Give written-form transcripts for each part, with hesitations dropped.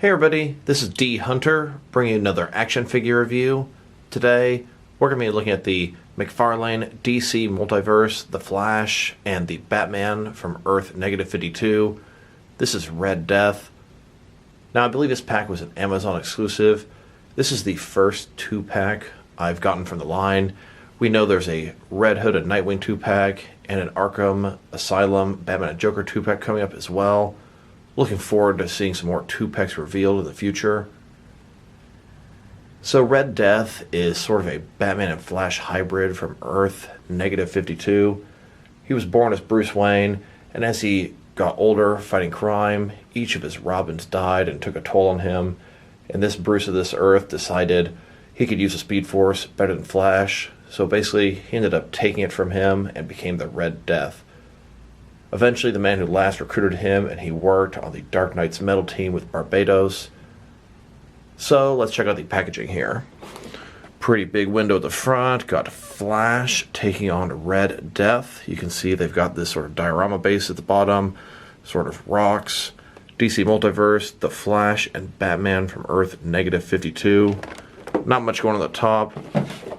Hey everybody, this is D Hunter bringing you another action figure review. Today we're going to be looking at the McFarlane DC Multiverse, the Flash, and the Batman from Earth -52. This is Red Death. Now I believe this pack was an Amazon exclusive. This is the first 2-pack I've gotten from the line. We know there's a Red Hood and Nightwing 2-pack and an Arkham Asylum Batman and Joker 2-pack coming up as well. Looking forward to seeing some more 2-packs revealed in the future. So Red Death is sort of a Batman and Flash hybrid from Earth -52. He was born as Bruce Wayne, and as he got older fighting crime, each of his Robins died and took a toll on him. And this Bruce of this Earth decided he could use the Speed Force better than Flash, so basically he ended up taking it from him and became the Red Death. Eventually, the Man Who Laughs recruited him, and he worked on the Dark Knight's Metal team with Barbados. So, let's check out the packaging here. Pretty big window at the front. Got Flash taking on Red Death. You can see they've got this sort of diorama base at the bottom, sort of rocks. DC Multiverse, the Flash, and Batman from Earth -52. Not much going on the top.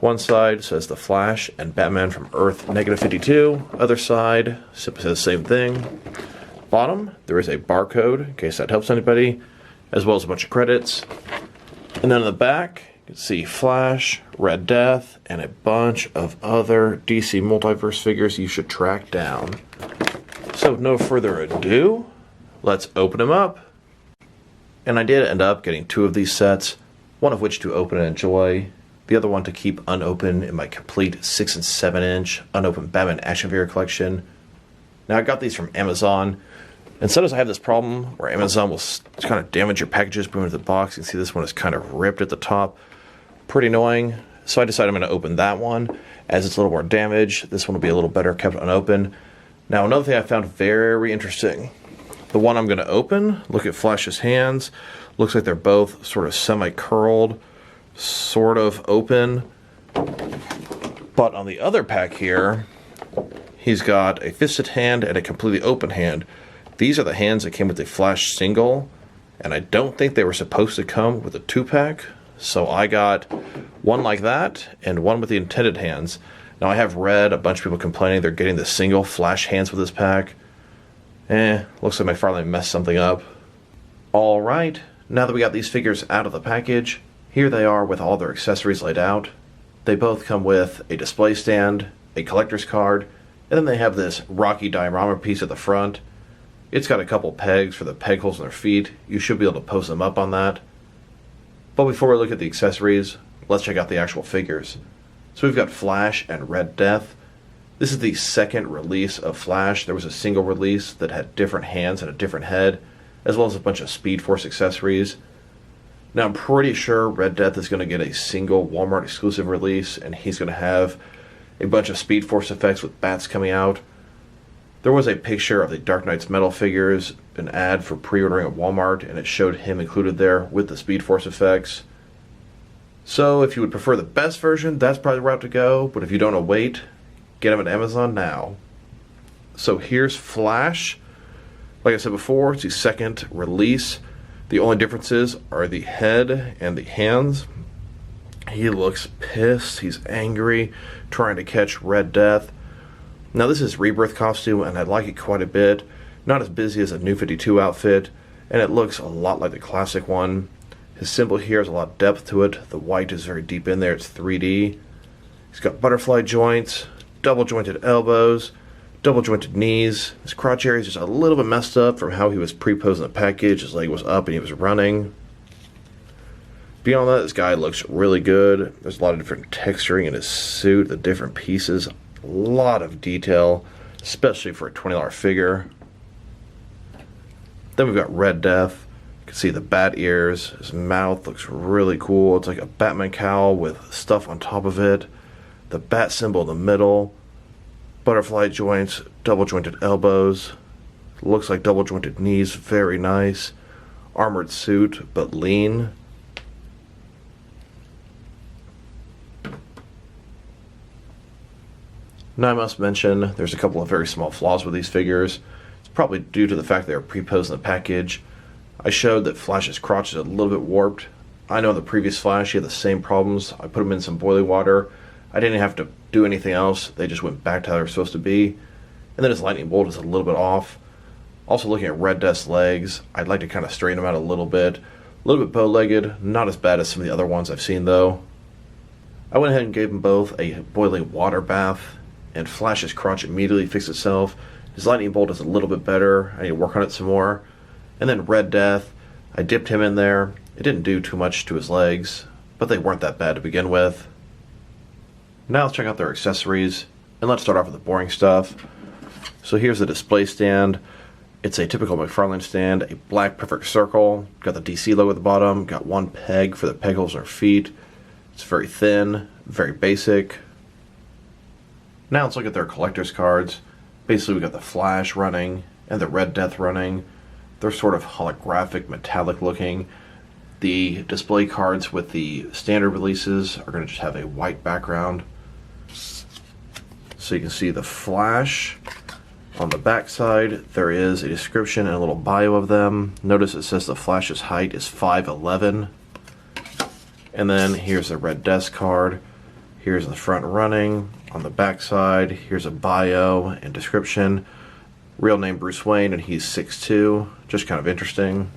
One side says the Flash and Batman from Earth -52. Other side simply says the same thing. Bottom, there is a barcode, in case that helps anybody, as well as a bunch of credits. And then in the back, you can see Flash, Red Death, and a bunch of other DC Multiverse figures you should track down. So with no further ado, let's open them up. And I did end up getting 2 of these sets, one of which to open and enjoy, the other one to keep unopened in my complete 6 and 7 inch unopened Batman action figure collection. Now I got these from Amazon, and sometimes I have this problem where Amazon will kind of damage your packages, put them into the box. You can see this one is kind of ripped at the top. Pretty annoying. So I decided I'm going to open that one, as it's a little more damaged. This one will be a little better kept unopened. Now another thing I found very interesting. The one I'm going to open, look at Flash's hands. Looks like they're both sort of semi-curled, sort of open. But on the other pack here, he's got a fisted hand and a completely open hand. These are the hands that came with the Flash single, and I don't think they were supposed to come with a 2-pack. So I got one like that and one with the intended hands. Now I have read a bunch of people complaining they're getting the single Flash hands with this pack. Looks like McFarlane messed something up. Alright, now that we got these figures out of the package, here they are with all their accessories laid out. They both come with a display stand, a collector's card, and then they have this rocky diorama piece at the front. It's got a couple pegs for the peg holes in their feet. You should be able to post them up on that. But before we look at the accessories, let's check out the actual figures. So we've got Flash and Red Death. This is the second release of Flash. There was a single release that had different hands and a different head, as well as a bunch of Speed Force accessories. Now I'm pretty sure Red Death is going to get a single Walmart exclusive release, and he's going to have a bunch of Speed Force effects with bats coming out. There was a picture of the Dark Knight's Metal figures, an ad for pre-ordering at Walmart, and it showed him included there with the Speed Force effects. So if you would prefer the best version, that's probably the route to go, but if you don't want to wait, get them at Amazon now. So here's Flash. Like I said before, it's the second release. The only differences are the head and the hands. He looks pissed. He's angry, trying to catch Red Death. Now this is Rebirth costume, and I like it quite a bit. Not as busy as a New 52 outfit, and it looks a lot like the classic one. His symbol here has a lot of depth to it. The white is very deep in there. It's 3D. He's got butterfly joints, double jointed elbows, double jointed knees. His crotch area is just a little bit messed up from how he was pre-posed in the package. His leg was up and he was running. Beyond that, this guy looks really good. There's a lot of different texturing in his suit, the different pieces. A lot of detail, especially for a $20 figure. Then we've got Red Death. You can see the bat ears. His mouth looks really cool. It's like a Batman cowl with stuff on top of it. The bat symbol in the middle. Butterfly joints, double jointed elbows. Looks like double jointed knees. Very nice. Armored suit, but lean. Now I must mention, there's a couple of very small flaws with these figures. It's probably due to the fact they are pre-posed in the package. I showed that Flash's crotch is a little bit warped. I know in the previous Flash he had the same problems. I put him in some boiling water. I didn't have to do anything else. They just went back to how they were supposed to be. And then his lightning bolt is a little bit off. Also looking at Red Death's legs, I'd like to kind of straighten them out a little bit. A little bit bow-legged, not as bad as some of the other ones I've seen though. I went ahead and gave them both a boiling water bath, and Flash's crotch immediately fixed itself. His lightning bolt is a little bit better. I need to work on it some more. And then Red Death, I dipped him in there. It didn't do too much to his legs, but they weren't that bad to begin with. Now let's check out their accessories, and let's start off with the boring stuff. So here's the display stand. It's a typical McFarlane stand, a black perfect circle. Got the DC logo at the bottom, got one peg for the peg holes in our feet. It's very thin, very basic. Now let's look at their collector's cards. Basically we got the Flash running and the Red Death running. They're sort of holographic, metallic looking. The display cards with the standard releases are going to just have a white background. So you can see the Flash. On the back side, there is a description and a little bio of them. Notice it says the Flash's height is 5'11". And then here's the Red Death card. Here's the front running. On the back side, here's a bio and description. Real name Bruce Wayne, and he's 6'2". Just kind of interesting.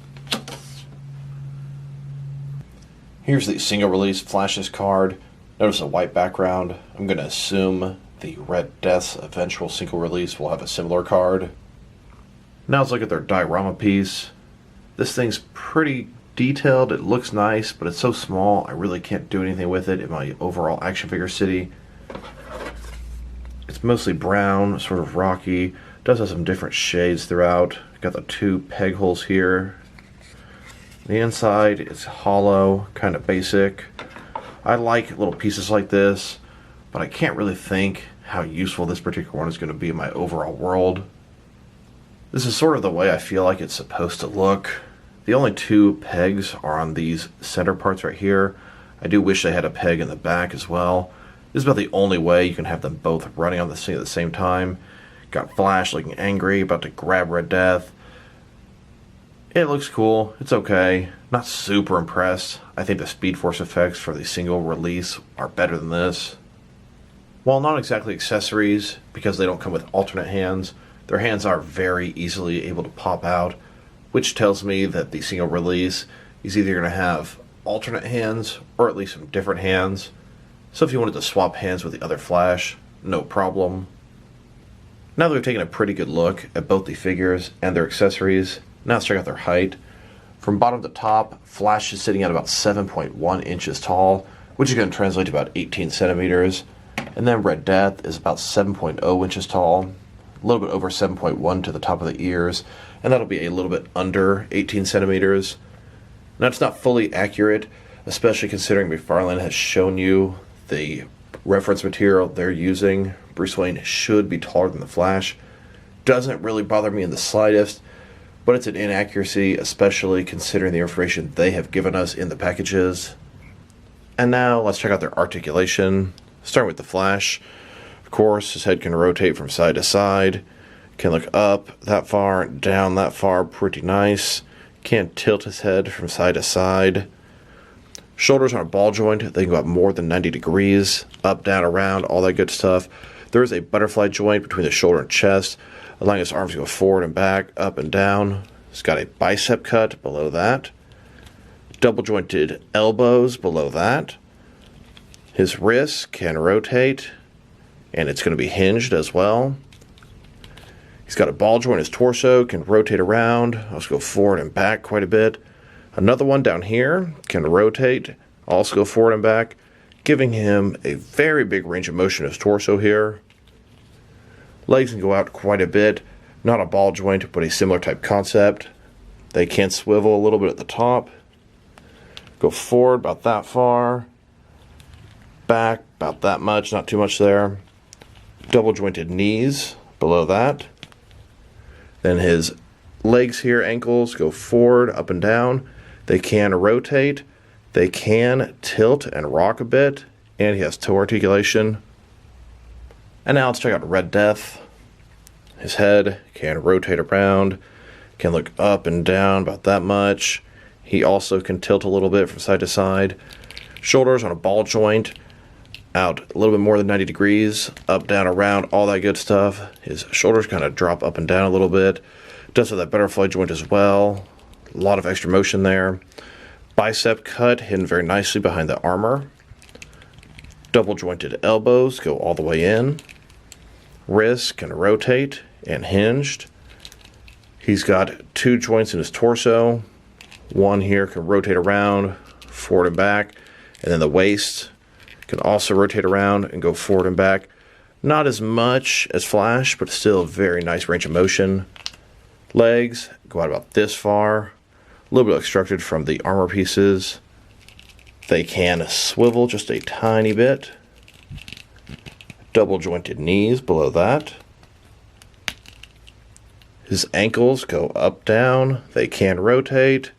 Here's the single release Flash's card. Notice a white background. I'm going to assume the Red Death's eventual single release will have a similar card. Now let's look at their diorama piece. This thing's pretty detailed. It looks nice, but it's so small I really can't do anything with it in my overall action figure city. It's mostly brown, sort of rocky. It does have some different shades throughout. Got the two peg holes here. The inside is hollow, kind of basic. I like little pieces like this, but I can't really think how useful this particular one is going to be in my overall world. This is sort of the way I feel like it's supposed to look. The only two pegs are on these center parts right here. I do wish they had a peg in the back as well. This is about the only way you can have them both running on the scene at the same time. Got Flash looking angry, about to grab Red Death. It looks cool. It's okay. Not super impressed. I think the Speed Force effects for the single release are better than this. While not exactly accessories, because they don't come with alternate hands, their hands are very easily able to pop out, which tells me that the single release is either going to have alternate hands or at least some different hands. So if you wanted to swap hands with the other Flash, no problem. Now that we've taken a pretty good look at both the figures and their accessories, now let's check out their height. From bottom to top, Flash is sitting at about 7.1 inches tall, which is going to translate to about 18 centimeters. And then Red Death is about 7.0 inches tall, a little bit over 7.1 to the top of the ears, and that'll be a little bit under 18 centimeters. Now it's not fully accurate, especially considering McFarlane has shown you the reference material they're using. Bruce Wayne should be taller than the Flash. Doesn't really bother me in the slightest, but it's an inaccuracy, especially considering the information they have given us in the packages. And now let's check out their articulation. Starting with the Flash. Of course, his head can rotate from side to side. Can look up that far, down that far, pretty nice. Can't tilt his head from side to side. Shoulders on a ball joint, they can go up more than 90 degrees. Up, down, around, all that good stuff. There is a butterfly joint between the shoulder and chest, allowing his arms to go forward and back, up and down. He's got a bicep cut below that. Double jointed elbows below that. His wrists can rotate, and it's going to be hinged as well. He's got a ball joint in his torso, can rotate around, also go forward and back quite a bit. Another one down here can rotate, also go forward and back, giving him a very big range of motion in his torso here. Legs can go out quite a bit, not a ball joint, but a similar type concept. They can swivel a little bit at the top, go forward about that far, back about that much, not too much there. Double jointed knees below that. Then his legs here, ankles, go forward, up and down. They can rotate, they can tilt and rock a bit, and he has toe articulation. And now let's check out Red Death. His head can rotate around, can look up and down about that much. He also can tilt a little bit from side to side. Shoulders on a ball joint, out a little bit more than 90 degrees, up, down, around, all that good stuff. His shoulders kind of drop up and down a little bit. Does have that butterfly joint as well. A lot of extra motion there. Bicep cut hidden very nicely behind the armor. Double jointed elbows go all the way in. Wrists can rotate and hinged. He's got 2 joints in his torso. One here can rotate around, forward and back. And then the waist can also rotate around and go forward and back. Not as much as Flash, but still a very nice range of motion. Legs go out about this far. A little bit obstructed from the armor pieces. They can swivel just a tiny bit. Double jointed knees below that. His ankles go up, down. They can rotate.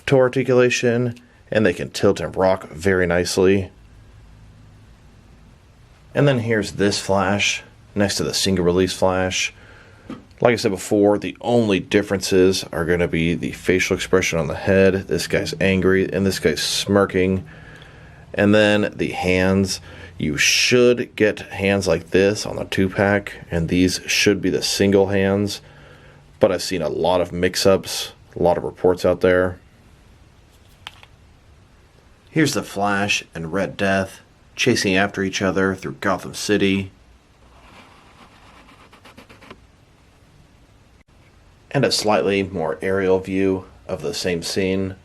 Toe articulation. And they can tilt and rock very nicely. And then here's this Flash next to the single release Flash. Like I said before, the only differences are going to be the facial expression on the head. This guy's angry and this guy's smirking. And then the hands. You should get hands like this on the 2-pack, and these should be the single hands. But I've seen a lot of mix-ups, a lot of reports out there. Here's the Flash and Red Death chasing after each other through Gotham City. And a slightly more aerial view of the same scene.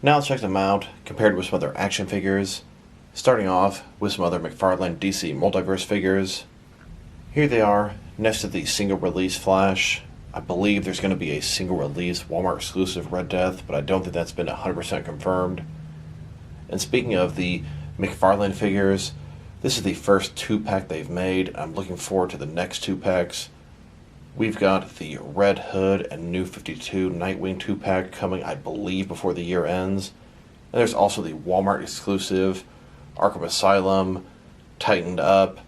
Now let's check them out compared with some other action figures. Starting off with some other McFarlane DC Multiverse figures. Here they are next to the single release Flash. I believe there's going to be a single release Walmart exclusive Red Death, but I don't think that's been 100% confirmed. And speaking of the McFarlane figures, this is the first 2-pack they've made. I'm looking forward to the next 2-packs. We've got the Red Hood and New 52 Nightwing 2-pack coming, I believe, before the year ends. And there's also the Walmart exclusive Arkham Asylum, tightened up,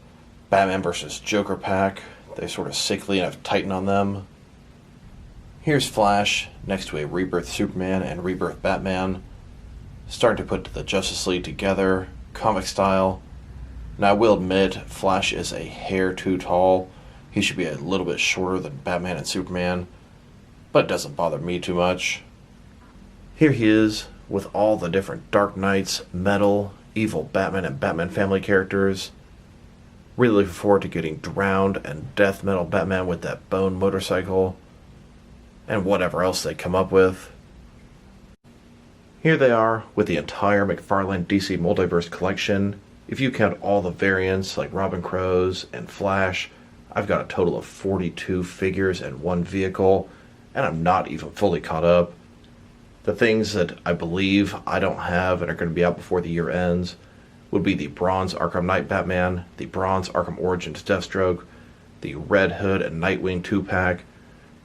Batman vs. Joker pack. They're sort of sickly and have tightened on them. Here's Flash next to a Rebirth Superman and Rebirth Batman. Starting to put the Justice League together, comic style. Now I will admit, Flash is a hair too tall. He should be a little bit shorter than Batman and Superman, but it doesn't bother me too much. Here he is with all the different Dark Knights, Metal, Evil Batman and Batman family characters. Really looking forward to getting Drowned and Death Metal Batman with that bone motorcycle, and whatever else they come up with. Here they are with the entire McFarlane DC Multiverse collection. If you count all the variants like Robin Crows and Flash, I've got a total of 42 figures and 1 vehicle, and I'm not even fully caught up. The things that I believe I don't have and are going to be out before the year ends would be the Bronze Arkham Knight Batman, the Bronze Arkham Origins Deathstroke, the Red Hood and Nightwing 2-pack,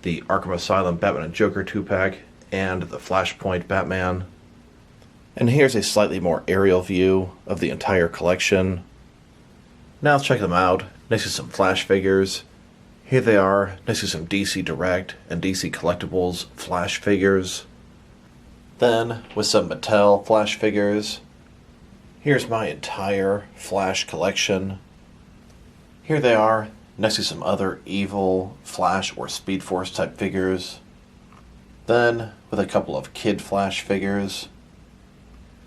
the Arkham Asylum Batman and Joker 2-pack, and the Flashpoint Batman. And here's a slightly more aerial view of the entire collection. Now let's check them out next to some Flash figures. Here they are next to some DC Direct and DC Collectibles Flash figures. Then, with some Mattel Flash figures. Here's my entire Flash collection. Here they are next to some other evil Flash or Speed Force type figures. Then, with a couple of Kid Flash figures.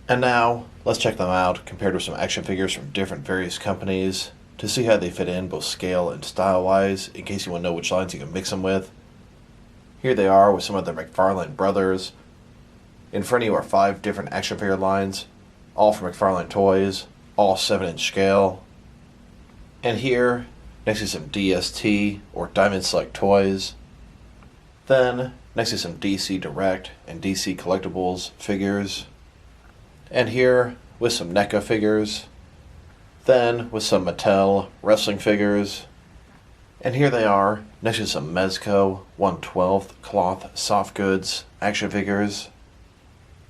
And now, let's check them out compared with some action figures from different various companies to see how they fit in both scale and style-wise, in case you want to know which lines you can mix them with. Here they are with some of the McFarlane brothers. In front of you are 5 different action figure lines, all from McFarlane Toys, all 7-inch scale. And here, next to some DST or Diamond Select toys. Then, next to some DC Direct and DC Collectibles figures. And here, with some NECA figures. Then, with some Mattel wrestling figures. And here they are, next to some Mezco 1/12 cloth soft goods action figures.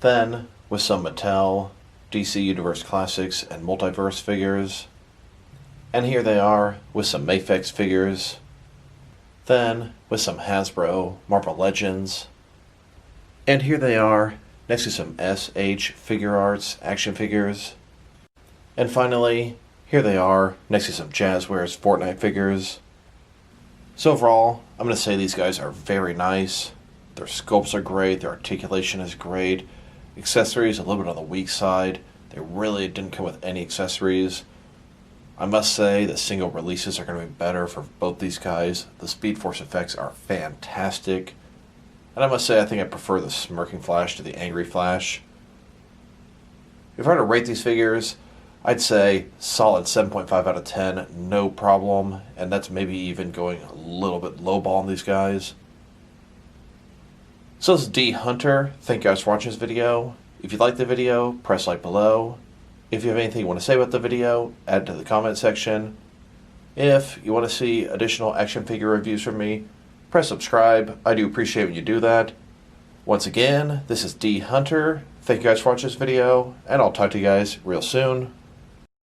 Then, with some Mattel, DC Universe Classics, and Multiverse figures. And here they are, with some Mafex figures. Then, with some Hasbro Marvel Legends. And here they are, next to some SH Figure Arts action figures. And finally, here they are, next to some Jazzwares Fortnite figures. So overall, I'm going to say these guys are very nice. Their sculpts are great, their articulation is great. Accessories a little bit on the weak side. They really didn't come with any accessories. I must say the single releases are going to be better for both these guys. The Speed Force effects are fantastic. And I must say I think I prefer the Smirking Flash to the Angry Flash. If I were to rate these figures, I'd say solid 7.5 out of 10, no problem. And that's maybe even going a little bit lowball on these guys. So this is D Hunter. Thank you guys for watching this video. If you liked the video, press like below. If you have anything you want to say about the video, add it to the comment section. If you want to see additional action figure reviews from me, press subscribe. I do appreciate when you do that. Once again, this is D Hunter. Thank you guys for watching this video, and I'll talk to you guys real soon.